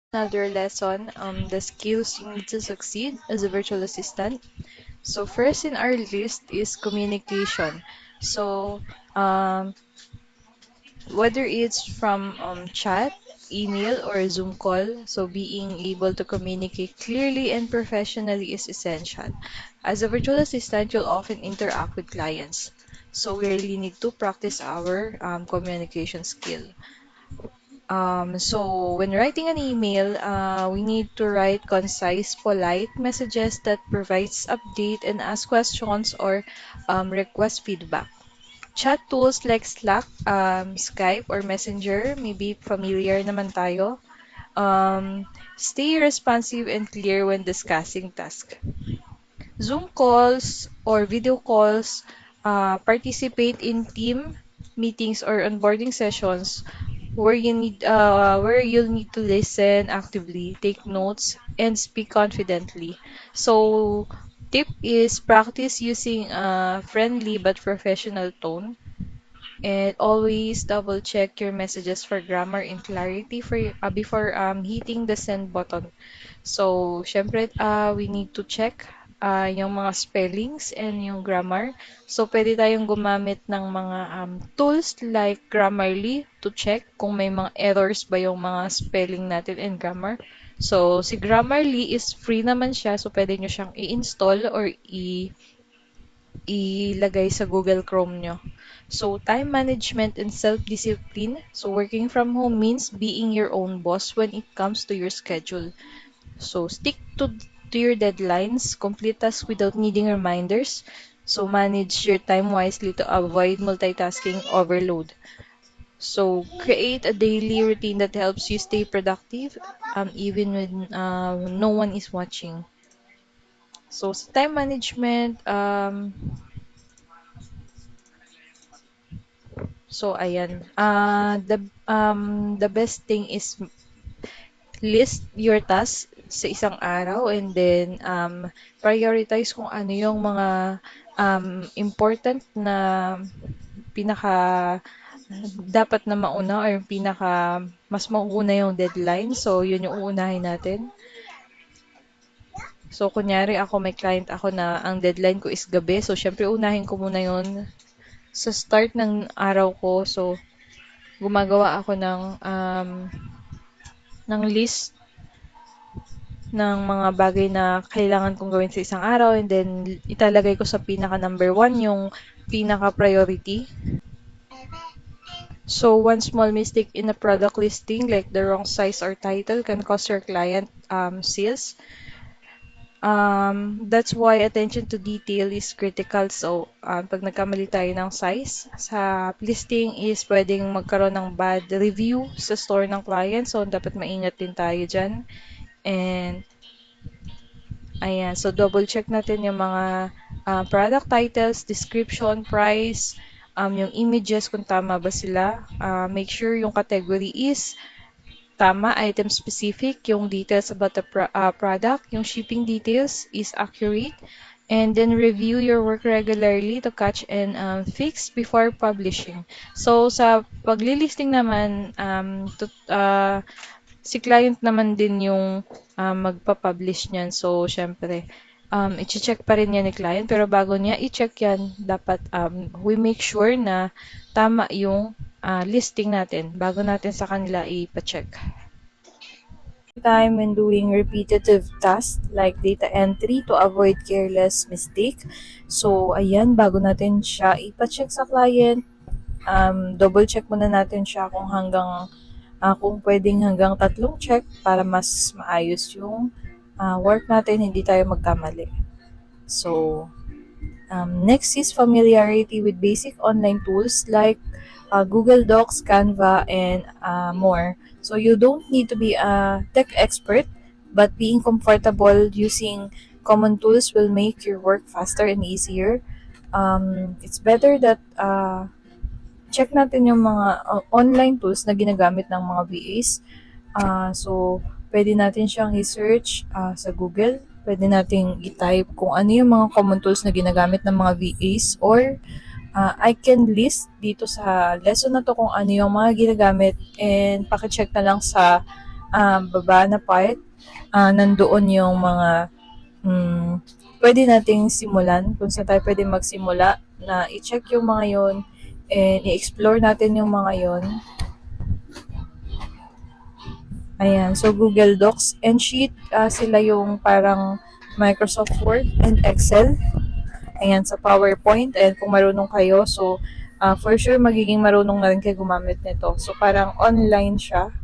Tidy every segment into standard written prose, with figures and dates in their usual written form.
Another lesson, the skills you need to succeed as a virtual assistant. So first in our list is communication. So um, whether it's from chat, email, or a Zoom call, so being able to communicate clearly and professionally is essential. As a virtual assistant, you'll often interact with clients. So we really need to practice our communication skill. So when writing an email, we need to write concise, polite messages that provides update and ask questions or request feedback. Chat tools like Slack, Skype, or Messenger may be familiar naman tayo. Stay responsive and clear when discussing tasks. Zoom calls or video calls, participate in team meetings or onboarding sessions where you'll need to listen actively, take notes, and speak confidently. So, tip is practice using a friendly but professional tone. And always double check your messages for grammar and clarity before hitting the send button. So, syempre, we need to check yung mga spellings and yung grammar. So, pwede tayong gumamit ng mga tools like Grammarly to check kung may mga errors ba yung mga spelling natin and grammar. So, si Grammarly is free naman siya. So, pwede nyo siyang i-install or ilagay sa Google Chrome nyo. So, time management and self-discipline. So, working from home means being your own boss when it comes to your schedule. So, stick to your deadlines, complete tasks without needing reminders. So, manage your time wisely to avoid multitasking overload. So, create a daily routine that helps you stay productive even when no one is watching. So, sa time management, so ayan. The best thing is list your tasks sa isang araw and then prioritize kung ano yung mga important na pinaka dapat na mauna or yung pinaka mas mauuna yung deadline. So, yun yung uunahin natin. So, kunyari ako may client ako na ang deadline ko is gabi. So, syempre unahin ko muna yun sa start ng araw ko. So, gumagawa ako ng list ng mga bagay na kailangan kong gawin sa isang araw and then italagay ko sa pinaka number one yung pinaka priority. So one small mistake in a product listing like the wrong size or title can cost your client sales. That's why attention to detail is critical. So, pag nagkamali tayo ng size, sa listing is pwedeng magkaroon ng bad review sa store ng client. So, dapat maingat din tayo dyan. And ayan, so double check natin yung mga product titles, description, price, yung images kung tama ba sila. Make sure yung category is tama, item specific, yung details about the product, yung shipping details is accurate, and then review your work regularly to catch and fix before publishing. So sa paglilisting naman, si client naman din yung magpa-publish niyan. So, syempre, i-check pa rin yan ni client. Pero bago niya i-check yan, dapat we make sure na tama yung listing natin bago natin sa kanila ipa-check. Time when doing repetitive tasks like data entry to avoid careless mistake. So, ayan, bago natin siya ipa-check sa client, double check muna natin siya kung pwedeng hanggang 3 check para mas maayos yung work natin, hindi tayo magkamali. So, next is familiarity with basic online tools like Google Docs, Canva, and more. So, you don't need to be a tech expert, but being comfortable using common tools will make your work faster and easier. It's better that check natin yung mga online tools na ginagamit ng mga VAs. So, pwede natin siyang i-search sa Google. Pwede nating i-type kung ano yung mga common tools na ginagamit ng mga VAs or I can list dito sa lesson na to kung ano yung mga ginagamit and pakicheck na lang sa baba na part, nandoon yung mga mm, pwede nating simulan, kung saan tayo pwede magsimula na i-check yung mga yon and i-explore natin yung mga yon. Ayan, so Google Docs and Sheet, sila yung parang Microsoft Word and Excel. Ayan, sa PowerPoint, ayan, kung marunong kayo, so for sure magiging marunong na rin kayo gumamit nito. So parang online siya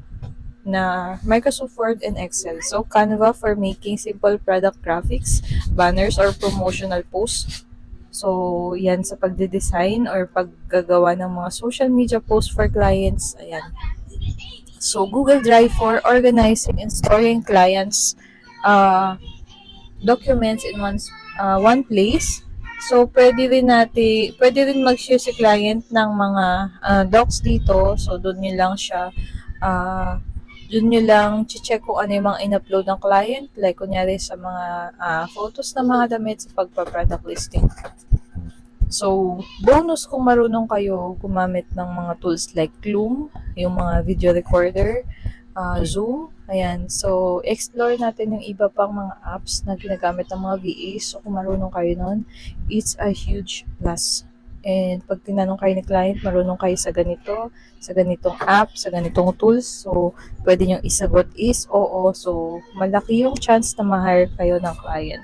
na Microsoft Word and Excel. So Canva for making simple product graphics, banners, or promotional posts. So yan sa pagde-design or paggagawa ng mga social media posts for clients. Ayan. So Google Drive for organizing and storing clients documents in one place. So, pwede rin mag-share si client ng mga docs dito. So, doon nyo lang check kung ano yung mga in-upload ng client. Like, kunyari sa mga photos ng mga damit sa pagpa-product listing. So, bonus kung marunong kayo gumamit ng mga tools like Loom, yung mga video recorder, Zoom, ayan. So, explore natin yung iba pang mga apps na ginagamit ng mga VAs. So, kung marunong kayo nun, it's a huge plus. And pag tinanong kayo ni client, marunong kayo sa ganitong app, sa ganitong tools, so, pwede nyo isagot is oo. So, malaki yung chance na ma-hire kayo ng client.